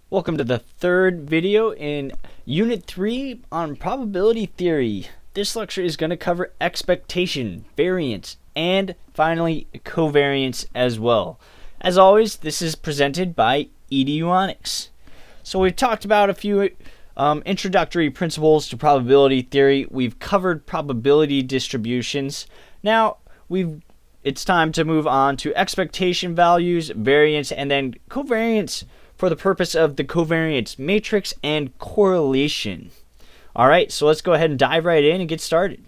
Welcome to the third video in Unit 3 on probability theory. This lecture is going to cover expectation, variance, and finally covariance as well. As always, this is presented by Onyx. So we've talked about a few introductory principles to probability theory. We've covered probability distributions. Now it's time to move on to expectation values, variance, and then covariance for the purpose of the covariance matrix and correlation. All right, so let's go ahead and dive right in and get started.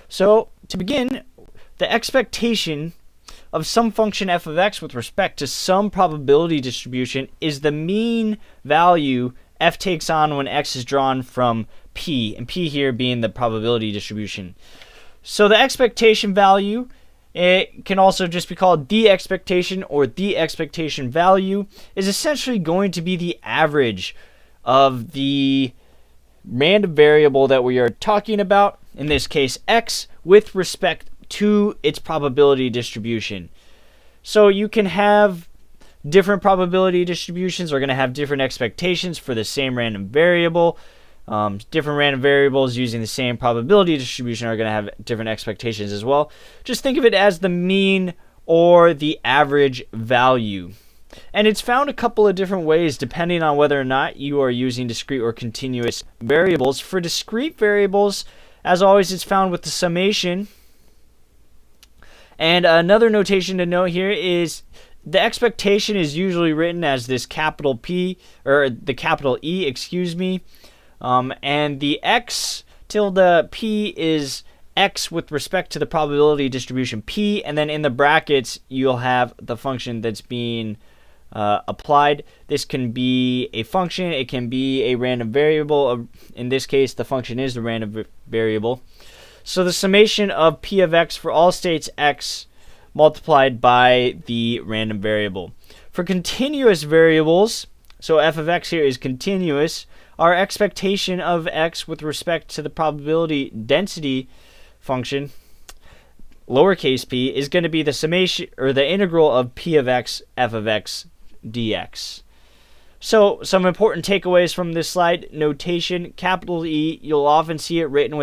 So to begin, the expectation of some function f of x with respect to some probability distribution is the mean value f takes on when x is drawn from p, and p here being the probability distribution. So the expectation value, it can also just be called the expectation or the expectation value, is essentially going to be the average of the random variable that we are talking about, in this case x, with respect to its probability distribution. So you can have different probability distributions are going to have different expectations for the same random variable. Different random variables using the same probability distribution are going to have different expectations as well. Just think of it as the mean or the average value. And it's found a couple of different ways depending on whether or not you are using discrete or continuous variables. For discrete variables, as always, it's found with the summation. And another notation to note here is the expectation is usually written as this capital P, or the capital E, excuse me. And the x tilde p is x with respect to the probability distribution p, and then in the brackets you'll have the function that's being applied. This can be a function, it can be a random variable. In this case, the function is the random variable. So the summation of p of x for all states x multiplied by the random variable. For continuous variables, so f of x here is continuous, our expectation of x with respect to the probability density function, lowercase p, is going to be the summation or the integral of p of x f of x dx. So some important takeaways from this slide: notation, capital E, you'll often see it written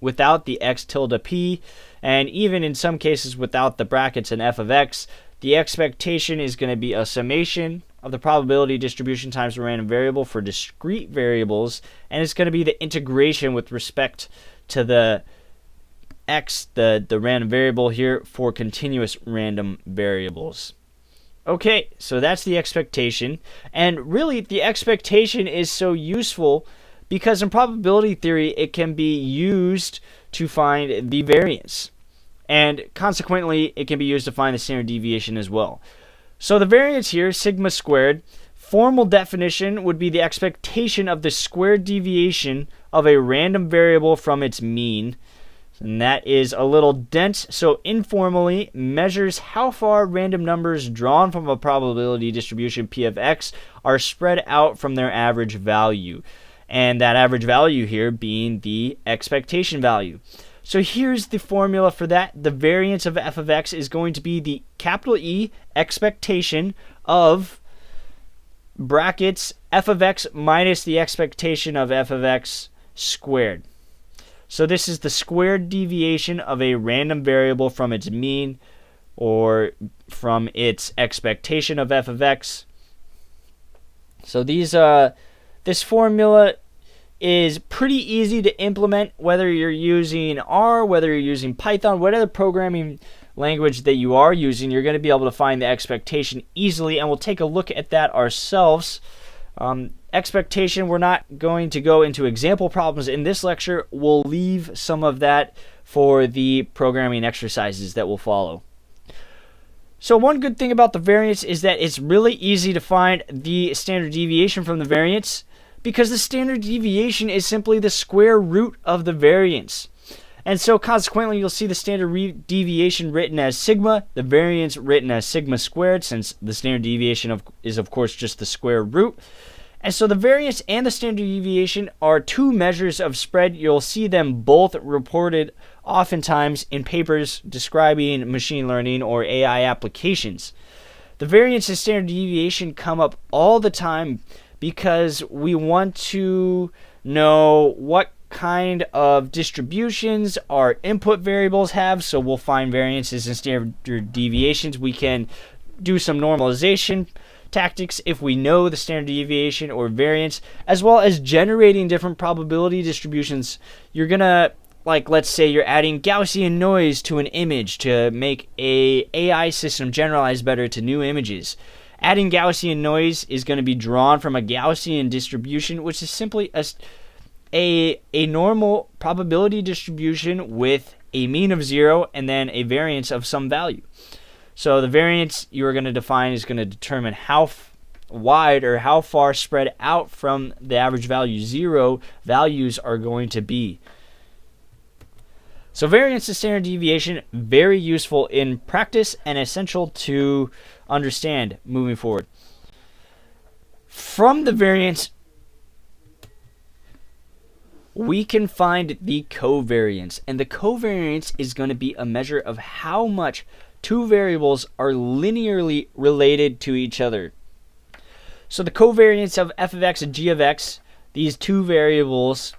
without the x tilde p, and even in some cases without the brackets in f of x. The expectation is going to be a summation of the probability distribution times the random variable for discrete variables, and it's going to be the integration with respect to the x, the random variable here, for continuous random variables. Okay, so that's the expectation, and really the expectation is so useful because in probability theory it can be used to find the variance, and consequently it can be used to find the standard deviation as well. So the variance here, sigma squared, formal definition would be the expectation of the squared deviation of a random variable from its mean. And that is a little dense, so informally measures how far random numbers drawn from a probability distribution p of x are spread out from their average value. And that average value here being the expectation value. So here's the formula for that. The variance of f of x is going to be the capital E expectation of brackets f of x minus the expectation of f of x squared. So this is the squared deviation of a random variable from its mean or from its expectation of f of x. So this formula is pretty easy to implement, whether you're using R, whether you're using Python, whatever programming language that you are using, you're going to be able to find the expectation easily, and we'll take a look at that ourselves. Expectation, we're not going to go into example problems in this lecture. We'll leave some of that for the programming exercises that will follow. So one good thing about the variance is that it's really easy to find the standard deviation from the variance, because the standard deviation is simply the square root of the variance. And so consequently, you'll see the standard deviation written as sigma, the variance written as sigma squared, since the standard deviation is of course just the square root. And so the variance and the standard deviation are two measures of spread. You'll see them both reported oftentimes in papers describing machine learning or AI applications. The variance and standard deviation come up all the time because we want to know what kind of distributions our input variables have. So we'll find variances and standard deviations. We can do some normalization tactics if we know the standard deviation or variance, as well as generating different probability distributions. You're gonna, like, let's say you're adding Gaussian noise to an image to make a AI system generalize better to new images. Adding Gaussian noise is going to be drawn from a Gaussian distribution, which is simply a normal probability distribution with a mean of 0 and then a variance of some value. So the variance you're going to define is going to determine how wide or how far spread out from the average value 0 values are going to be. So variance and standard deviation, very useful in practice and essential to understand moving forward. From the variance, we can find the covariance, and the covariance is going to be a measure of how much two variables are linearly related to each other. So the covariance of f of x and g of x, these two variables,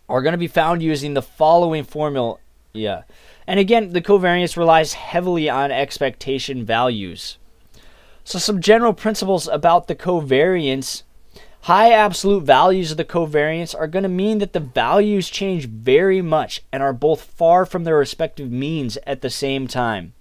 are going to be found using the following formula. Yeah. And again, the covariance relies heavily on expectation values. So some general principles about the covariance. High absolute values of the covariance are going to mean that the values change very much and are both far from their respective means at the same time.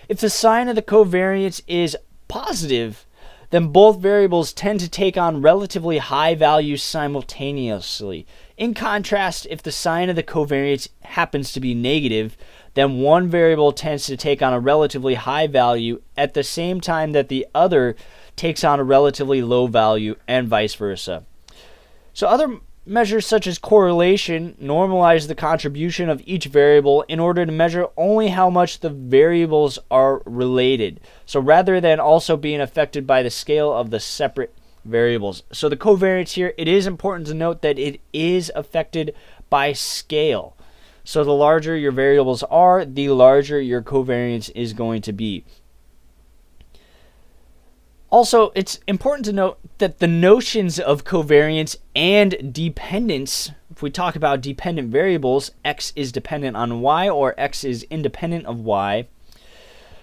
If the sign of the covariance is positive, then both variables tend to take on relatively high values simultaneously. In contrast, if the sign of the covariance happens to be negative, then one variable tends to take on a relatively high value at the same time that the other takes on a relatively low value, and vice versa. So other measures such as correlation normalize the contribution of each variable in order to measure only how much the variables are related. So rather than also being affected by the scale of the separate variables. So the covariance here, it is important to note that it is affected by scale. So the larger your variables are, the larger your covariance is going to be. Also, it's important to note that the notions of covariance and dependence, if we talk about dependent variables, x is dependent on y or x is independent of y,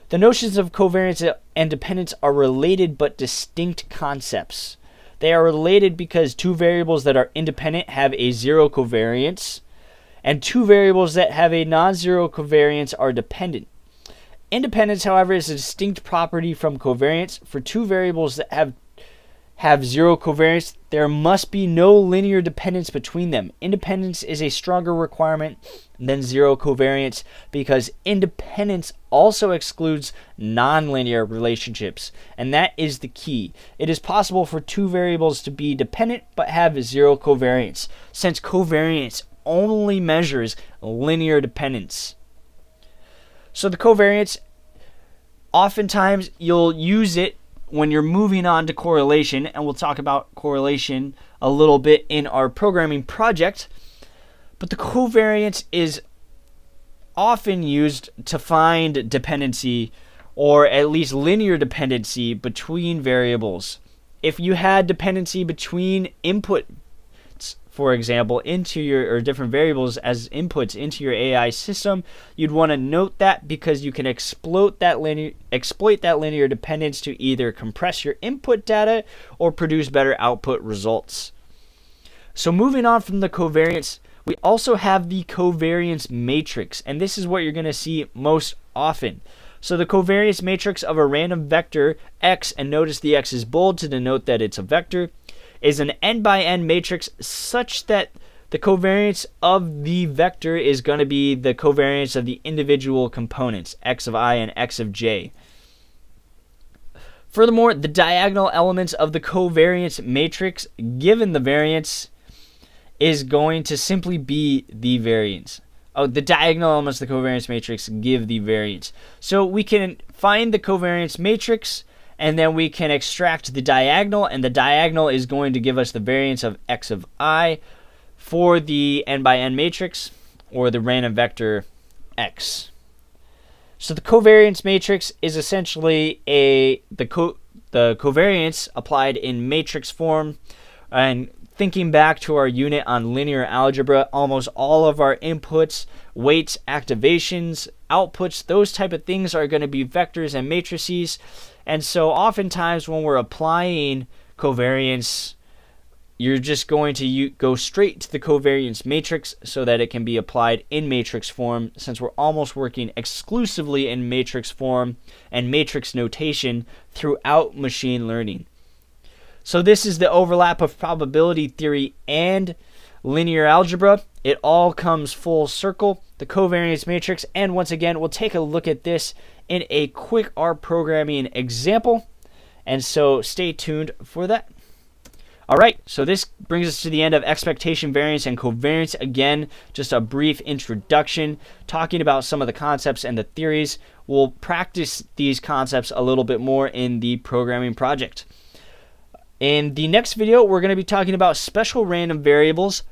the notions of covariance and dependence are related but distinct concepts. They are related because two variables that are independent have a zero covariance, and two variables that have a non-zero covariance are dependent. Independence, however, is a distinct property from covariance. For two variables that have zero covariance, there must be no linear dependence between them. Independence is a stronger requirement than zero covariance because independence also excludes nonlinear relationships, and that is the key. It is possible for two variables to be dependent but have zero covariance, since covariance only measures linear dependence. So the covariance, oftentimes you'll use it when you're moving on to correlation, and we'll talk about correlation a little bit in our programming project. But the covariance is often used to find dependency, or at least linear dependency, between variables. If you had dependency between input, for example, into your, or different variables as inputs into your AI system, you'd want to note that because you can exploit that linear dependence to either compress your input data or produce better output results. So moving on from the covariance, we also have the covariance matrix, and this is what you're going to see most often. So the covariance matrix of a random vector x, and notice the x is bold to denote that it's a vector, is an n by n matrix such that the covariance of the vector is going to be the covariance of the individual components, x of I and x of j. Furthermore, the diagonal elements of the covariance matrix given the variance is going to simply be the variance. Oh, the diagonal elements of the covariance matrix give the variance. So we can find the covariance matrix, and then we can extract the diagonal, and the diagonal is going to give us the variance of x of I for the n by n matrix, or the random vector x. So the covariance matrix is essentially the the covariance applied in matrix form. And thinking back to our unit on linear algebra, almost all of our inputs, weights, activations, outputs, those type of things are going to be vectors and matrices. And so oftentimes when we're applying covariance, you're just going to go straight to the covariance matrix so that it can be applied in matrix form, since we're almost working exclusively in matrix form and matrix notation throughout machine learning. So this is the overlap of probability theory and linear algebra. It all comes full circle, the covariance matrix, and once again, we'll take a look at this in a quick R programming example, and so stay tuned for that. All right, so this brings us to the end of expectation variance and covariance. Again, just a brief introduction, talking about some of the concepts and the theories. We'll practice these concepts a little bit more in the programming project. In the next video, we're going to be talking about special random variables.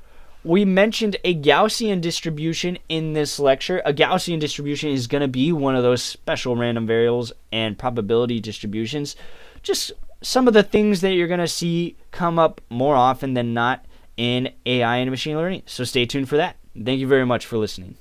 We mentioned a Gaussian distribution in this lecture. A Gaussian distribution is going to be one of those special random variables and probability distributions. Just some of the things that you're going to see come up more often than not in AI and machine learning. So stay tuned for that. Thank you very much for listening.